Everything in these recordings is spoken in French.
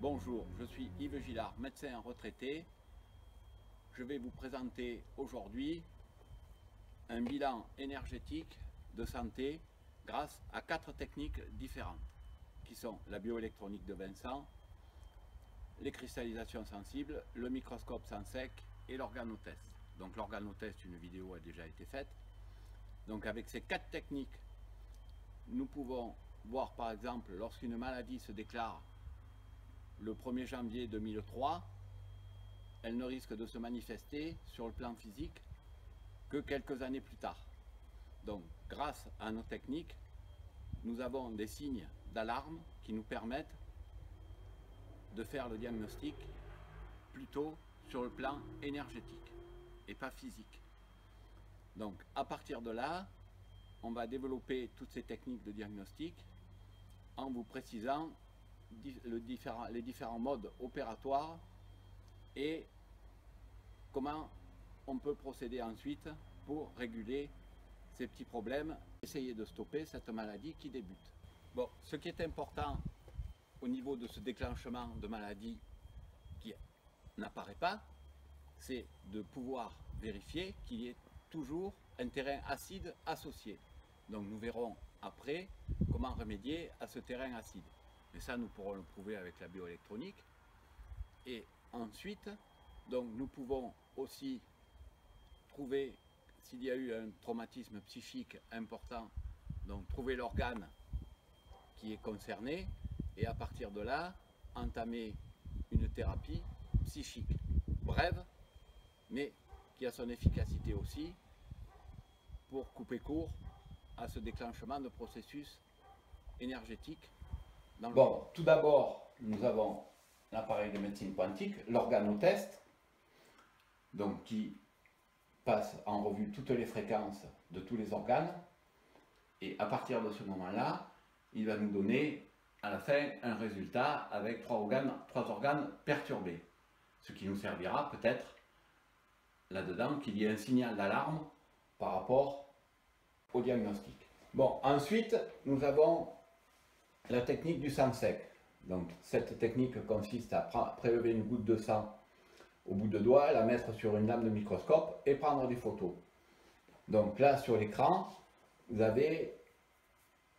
Bonjour, je suis Yves Gillard, médecin retraité. Je vais vous présenter aujourd'hui un bilan énergétique de santé grâce à 4 techniques différentes qui sont la bioélectronique de Vincent, les cristallisations sensibles, le microscope sans sec et l'organotest. Donc l'organotest, une vidéo a déjà été faite. Donc avec ces 4 techniques, nous pouvons voir par exemple lorsqu'une maladie se déclare le 1er janvier 2003, elle ne risque de se manifester sur le plan physique que quelques années plus tard. Donc, grâce à nos techniques, nous avons des signes d'alarme qui nous permettent de faire le diagnostic plutôt sur le plan énergétique et pas physique. Donc, à partir de là, on va développer toutes ces techniques de diagnostic en vous précisant les différents modes opératoires et comment on peut procéder ensuite pour réguler ces petits problèmes, essayer de stopper cette maladie qui débute. Bon, ce qui est important au niveau de ce déclenchement de maladie qui n'apparaît pas, c'est de pouvoir vérifier qu'il y ait toujours un terrain acide associé. Donc nous verrons après comment remédier à ce terrain acide. Mais ça, nous pourrons le prouver avec la bioélectronique. Et ensuite, donc, nous pouvons aussi trouver s'il y a eu un traumatisme psychique important, donc trouver l'organe qui est concerné et à partir de là, entamer une thérapie psychique brève, mais qui a son efficacité aussi pour couper court à ce déclenchement de processus énergétiques. Bon, tout d'abord, nous avons l'appareil de médecine quantique, l'organotest, donc qui passe en revue toutes les fréquences de tous les organes. Et à partir de ce moment-là, il va nous donner à la fin un résultat avec trois organes perturbés. Ce qui nous servira peut-être là-dedans qu'il y ait un signal d'alarme par rapport au diagnostic. Bon, ensuite, nous avons la technique du sang sec. Donc cette technique consiste à prélever une goutte de sang au bout de doigt, la mettre sur une lame de microscope et prendre des photos. Donc là sur l'écran, vous avez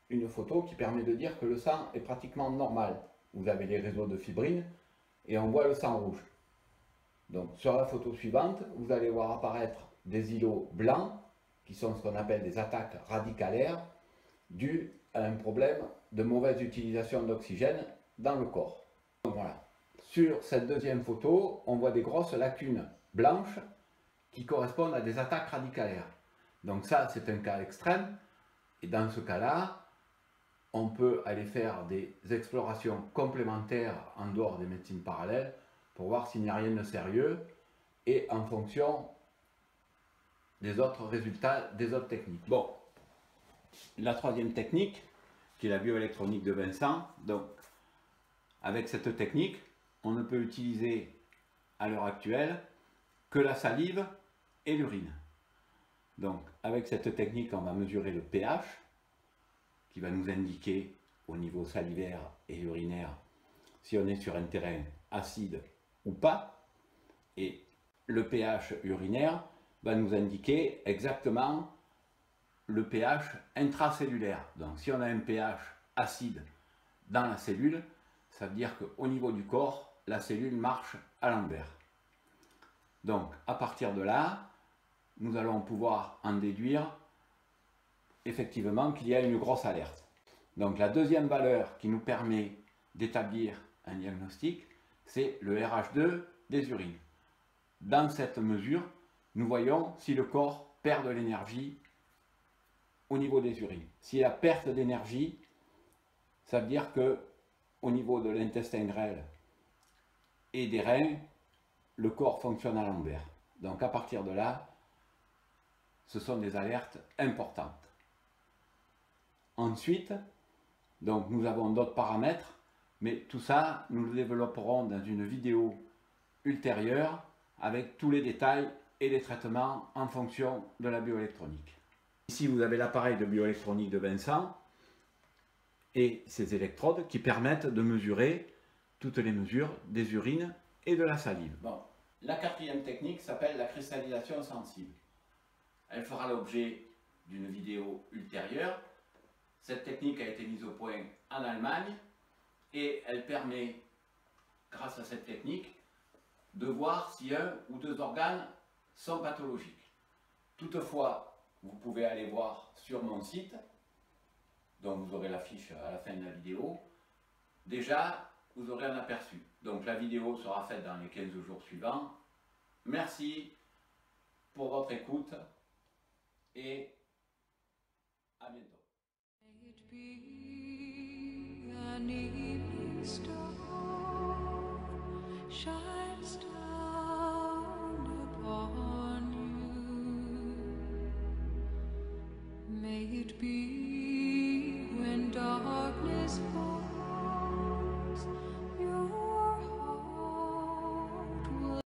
une photo qui permet de dire que le sang est pratiquement normal. Vous avez les réseaux de fibrine et on voit le sang rouge. Donc sur la photo suivante, vous allez voir apparaître des îlots blancs qui sont ce qu'on appelle des attaques radicalaires dues à un problème de mauvaise utilisation d'oxygène dans le corps. Donc voilà. Sur cette deuxième photo, on voit des grosses lacunes blanches qui correspondent à des attaques radicalaires. Donc ça, c'est un cas extrême. Et dans ce cas-là, on peut aller faire des explorations complémentaires en dehors des médecines parallèles pour voir s'il n'y a rien de sérieux et en fonction des autres résultats des autres techniques. Bon, la troisième technique, qui est la bioélectronique de Vincent. Donc, avec cette technique, on ne peut utiliser à l'heure actuelle que la salive et l'urine. Donc, avec cette technique, on va mesurer le pH, qui va nous indiquer au niveau salivaire et urinaire si on est sur un terrain acide ou pas. Et le pH urinaire va nous indiquer exactement le pH intracellulaire. Donc si on a un pH acide dans la cellule, ça veut dire qu'au niveau du corps, la cellule marche à l'envers. Donc à partir de là, nous allons pouvoir en déduire effectivement qu'il y a une grosse alerte. Donc la deuxième valeur qui nous permet d'établir un diagnostic, c'est le RH2 des urines. Dans cette mesure, nous voyons si le corps perd de l'énergie au niveau des urines. Si la perte d'énergie, ça veut dire que au niveau de l'intestin grêle et des reins, le corps fonctionne à l'envers. Donc à partir de là, ce sont des alertes importantes. Ensuite, donc nous avons d'autres paramètres, mais tout ça, nous le développerons dans une vidéo ultérieure avec tous les détails et les traitements en fonction de la bioélectronique. Ici, vous avez l'appareil de bioélectronique de Vincent et ses électrodes qui permettent de mesurer toutes les mesures des urines et de la salive. Bon, la quatrième technique s'appelle la cristallisation sensible. Elle fera l'objet d'une vidéo ultérieure. Cette technique a été mise au point en Allemagne et elle permet, grâce à cette technique, de voir si un ou deux organes sont pathologiques. Toutefois, vous pouvez aller voir sur mon site, dont vous aurez la fiche à la fin de la vidéo. Déjà, vous aurez un aperçu. Donc la vidéo sera faite dans les 15 jours suivants. Merci pour votre écoute et à bientôt. Shines down upon